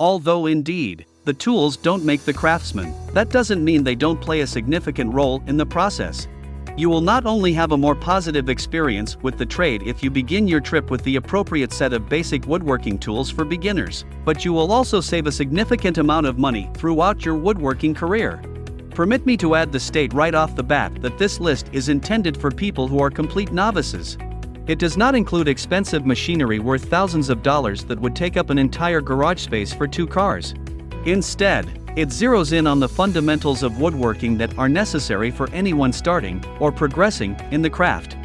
Although indeed, the tools don't make the craftsman, that doesn't mean they don't play a significant role in the process. You will not only have a more positive experience with the trade if you begin your trip with the appropriate set of basic woodworking tools for beginners, but you will also save a significant amount of money throughout your woodworking career. Permit me to add the state right off the bat that this list is intended for people who are complete novices. It does not include expensive machinery worth thousands of dollars that would take up an entire garage space for 2 cars. Instead, it zeroes in on the fundamentals of woodworking that are necessary for anyone starting or progressing in the craft.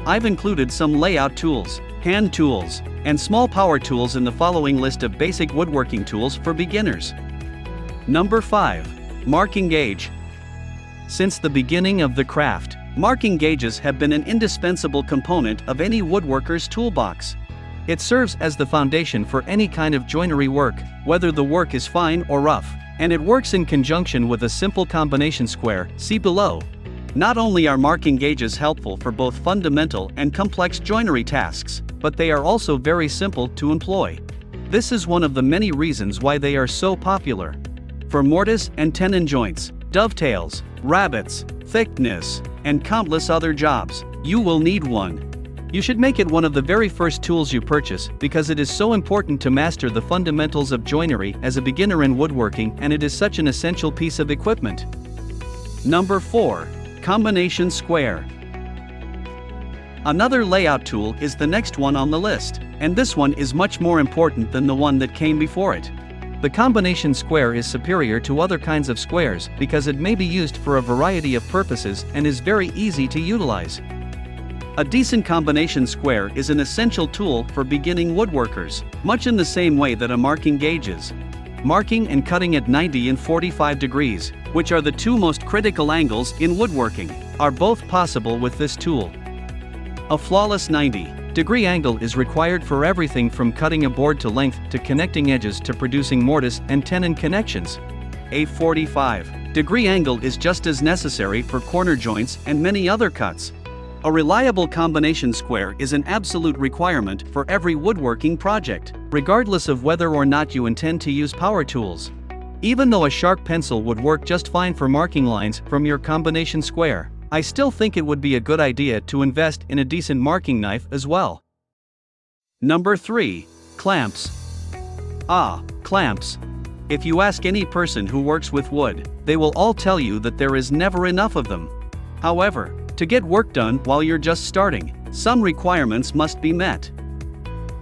I've included some layout tools, hand tools, and small power tools in the following list of basic woodworking tools for beginners. Number 5. Marking gauge. Since the beginning of the craft, marking gauges have been an indispensable component of any woodworker's toolbox. It serves as the foundation for any kind of joinery work, whether the work is fine or rough, and it works in conjunction with a simple combination square, see below. Not only are marking gauges helpful for both fundamental and complex joinery tasks, but they are also very simple to employ. This is one of the many reasons why they are so popular. For mortise and tenon joints, dovetails, rabbets, thickness, and countless other jobs, you will need one. You should make it one of the very first tools you purchase because it is so important to master the fundamentals of joinery as a beginner in woodworking, and it is such an essential piece of equipment. Number 4. Combination square. Another layout tool is the next one on the list, and this one is much more important than the one that came before it. The combination square is superior to other kinds of squares because it may be used for a variety of purposes and is very easy to utilize. A decent combination square is an essential tool for beginning woodworkers, much in the same way that a marking gauge is. Marking and cutting at 90 and 45 degrees, which are the 2 most critical angles in woodworking, are both possible with this tool. A flawless 90-degree angle is required for everything from cutting a board to length to connecting edges to producing mortise and tenon connections. A 45-degree angle is just as necessary for corner joints and many other cuts. A reliable combination square is an absolute requirement for every woodworking project, regardless of whether or not you intend to use power tools. Even though a sharp pencil would work just fine for marking lines from your combination square, I still think it would be a good idea to invest in a decent marking knife as well. Number 3. Clamps. Clamps. If you ask any person who works with wood, they will all tell you that there is never enough of them. However, to get work done while you're just starting, some requirements must be met.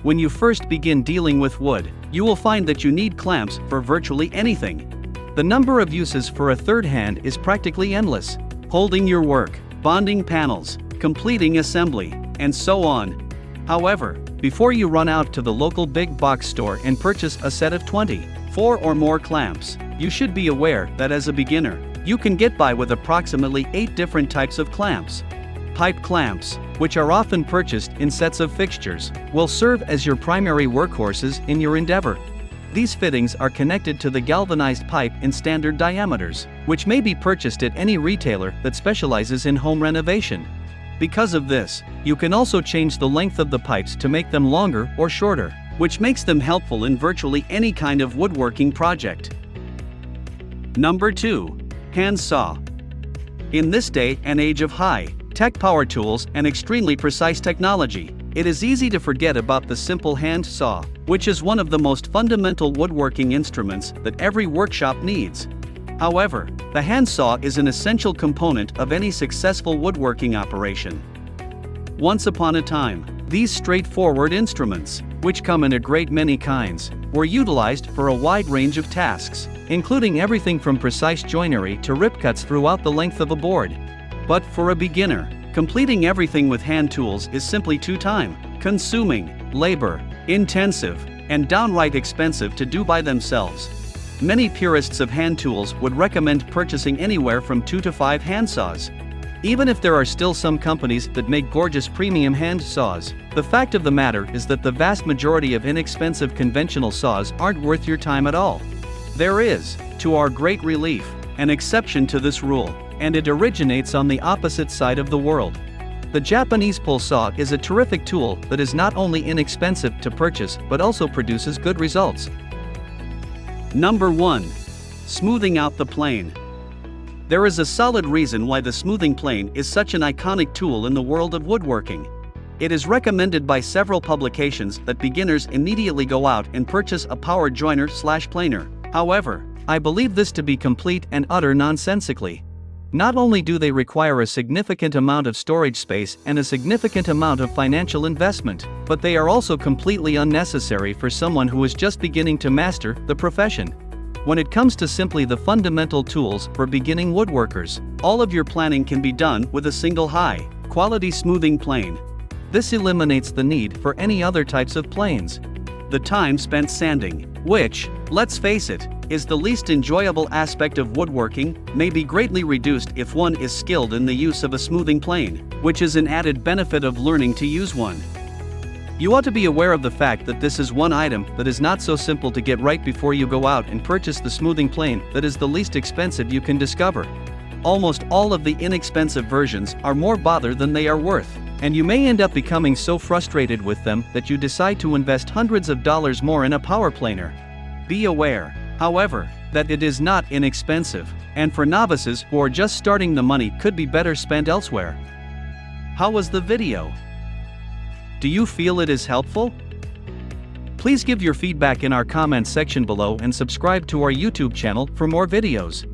When you first begin dealing with wood, you will find that you need clamps for virtually anything. The number of uses for a third hand is practically endless. Holding your work, bonding panels, completing assembly, and so on. However, before you run out to the local big box store and purchase a set of 24 or more clamps, you should be aware that as a beginner, you can get by with approximately 8 different types of clamps. Pipe clamps, which are often purchased in sets of fixtures, will serve as your primary workhorses in your endeavor. These fittings are connected to the galvanized pipe in standard diameters, which may be purchased at any retailer that specializes in home renovation. Because of this, you can also change the length of the pipes to make them longer or shorter, which makes them helpful in virtually any kind of woodworking project. Number 2. Hand saw. In this day and age of high-tech power tools and extremely precise technology, it is easy to forget about the simple hand saw, which is one of the most fundamental woodworking instruments that every workshop needs. However, the hand saw is an essential component of any successful woodworking operation. Once upon a time, these straightforward instruments, which come in a great many kinds, were utilized for a wide range of tasks, including everything from precise joinery to rip cuts throughout the length of a board. But for a beginner, completing everything with hand tools is simply too time-consuming, labor-intensive, and downright expensive to do by themselves. Many purists of hand tools would recommend purchasing anywhere from 2 to 5 hand saws. Even if there are still some companies that make gorgeous premium hand saws, the fact of the matter is that the vast majority of inexpensive conventional saws aren't worth your time at all. There is, to our great relief, an exception to this rule, and it originates on the opposite side of the world. The Japanese pull saw is a terrific tool that is not only inexpensive to purchase but also produces good results. Number 1. Smoothing out the plane. There is a solid reason why the smoothing plane is such an iconic tool in the world of woodworking. It is recommended by several publications that beginners immediately go out and purchase a power joiner/planer. However, I believe this to be complete and utter nonsensically. Not only do they require a significant amount of storage space and a significant amount of financial investment, but they are also completely unnecessary for someone who is just beginning to master the profession. When it comes to simply the fundamental tools for beginning woodworkers, all of your planning can be done with a single high-quality smoothing plane. This eliminates the need for any other types of planes. The time spent sanding, which, let's face it, is the least enjoyable aspect of woodworking, may be greatly reduced if one is skilled in the use of a smoothing plane, which is an added benefit of learning to use one. You ought to be aware of the fact that this is one item that is not so simple to get right before you go out and purchase the smoothing plane that is the least expensive you can discover. Almost all of the inexpensive versions are more bother than they are worth, and you may end up becoming so frustrated with them that you decide to invest hundreds of dollars more in a power planer. Be aware, however, that it is not inexpensive, and for novices who are just starting, the money could be better spent elsewhere. How was the video? Do you feel it is helpful? Please give your feedback in our comments section below and subscribe to our YouTube channel for more videos.